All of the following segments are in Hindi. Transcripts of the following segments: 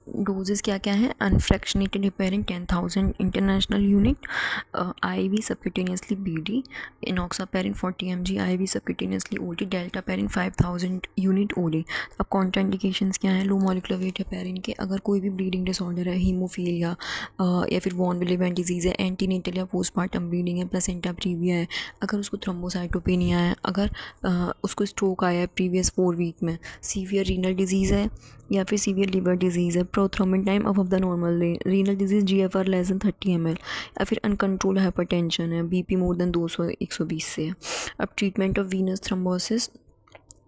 डोजेस क्या क्या है, unfractionated heparin 10,000 international unit, IV subcutaneously BD, इनॉक्सापेरिन 40 mg IV subcutaneously OD, डेल्टापेरिन 5,000 unit OD। अब कॉन्ट्राइंडिकेशंस क्या हैं लो मॉलिक्यूलर वेट हेपेरिन के, अगर कोई भी ब्लीडिंग डिसऑर्डर है, हीमोफीलिया या फिर वॉन विलेवन डिजीज़ है, एंटीनेटल या पोस्टमार्टम ब्लीडिंग है, प्लेसेंटा प्रीविया है, अगर उसको थ्रोम्बोसाइटोपेनिया है, अगर उसको स्ट्रोक आया है प्रीवियस 4 वीक में, सीवियर रीनल डिजीज़ है या फिर सीवियर लिवर डिजीज़ है, prothrombin time above the normal, renal disease GFR less than 30 ml, या फिर अनकंट्रोल्ड हाइपरटेंशन है, BP मोर देन 200-120 से है। अब treatment of Venus thrombosis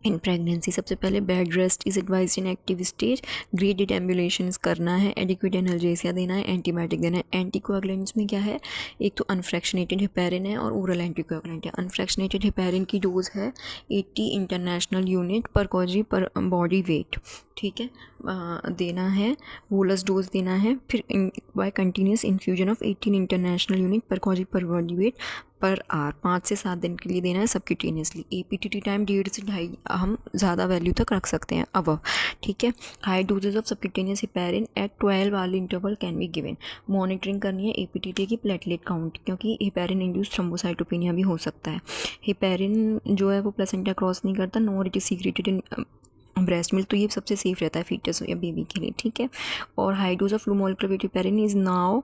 in pregnancy, सबसे पहले bed rest is advise in active stage, graded ambulation करना है, एडिक्वेट एनाल्जेसिया देना है, एंटीबायोटिक देना है। एंटीकोएगुलेंट्स में क्या है, एक तो अनफ्रैक्शनेटेड हेपेरिन है और ओरल एंटीकोएगुलेंट है। अनफ्रैक्शनेटेड हेपेरिन की डोज है 80 इंटरनेशनल यूनिट पर कॉजी पर बॉडी वेट, ठीक है, देना है, बोलस डोज देना है, फिर by continuous infusion of 18 international unit per KG पर बॉडी वेट पर आर 5 से 7 दिन के लिए देना है सबक्यूटेनियसली। APTT टाइम 1.5 से 2.5 हम ज़्यादा वैल्यू तक रख सकते हैं अब, ठीक है। High doses of subcutaneous heparin at 12 वाले interval can be given. Monitoring करनी है APTT की प्लेटलेट काउंट, क्योंकि हेपेरिन इंड्यूस थ्रोम्बोसाइटोपेनिया भी हो सकता है। हेपेरिन जो है वो प्लेसेंटा क्रॉस नहीं करता, nor it is secreted in breast milk, तो ये सबसे सेफ रहता है फीटस या बेबी के लिए, ठीक है। और high dose of low molecular weight heparin is now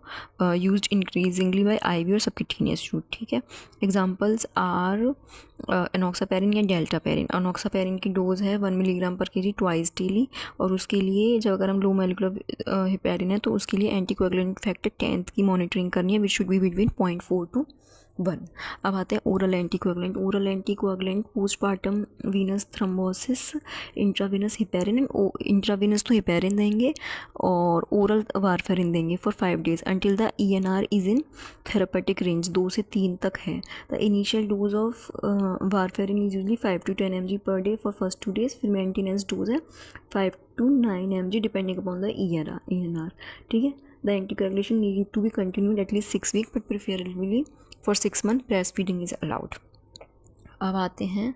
used increasingly by IV और सबक्यूटेनियस रूट, ठीक है। एग्जांपल्स आर एनॉक्सापेरिन या डेल्टापेरिन। एनॉक्सापेरिन की डोज है 1 मिलीग्राम पर kg ट्वाइस डेली, और उसके लिए जब अगर हम लो मॉलिक्यूलर हेपेरिन है तो उसके लिए एंटीकोएगुलेंट फैक्टर 10 की मॉनिटरिंग करनी है, which should be between 0.4 to 1। अब आते हैं oral anticoagulant. Oral anticoagulant postpartum Venus thrombosis, intravenous heparin, intravenous तो हेपेरिन देंगे और ओरल वारफेरिन देंगे for 5 days until the ENR is in therapeutic range, 2 से 3 तक है। The initial dose of warfarin is usually 5 to 10 mg per day for first 2 days, फिर मेंटेनेंस डोज है 5 to 9 mg depending upon the ENR, ठीक है। The anticoagulation need to be continued at least 6 weeks, but preferably for 6 months breastfeeding is allowed। अब आते हैं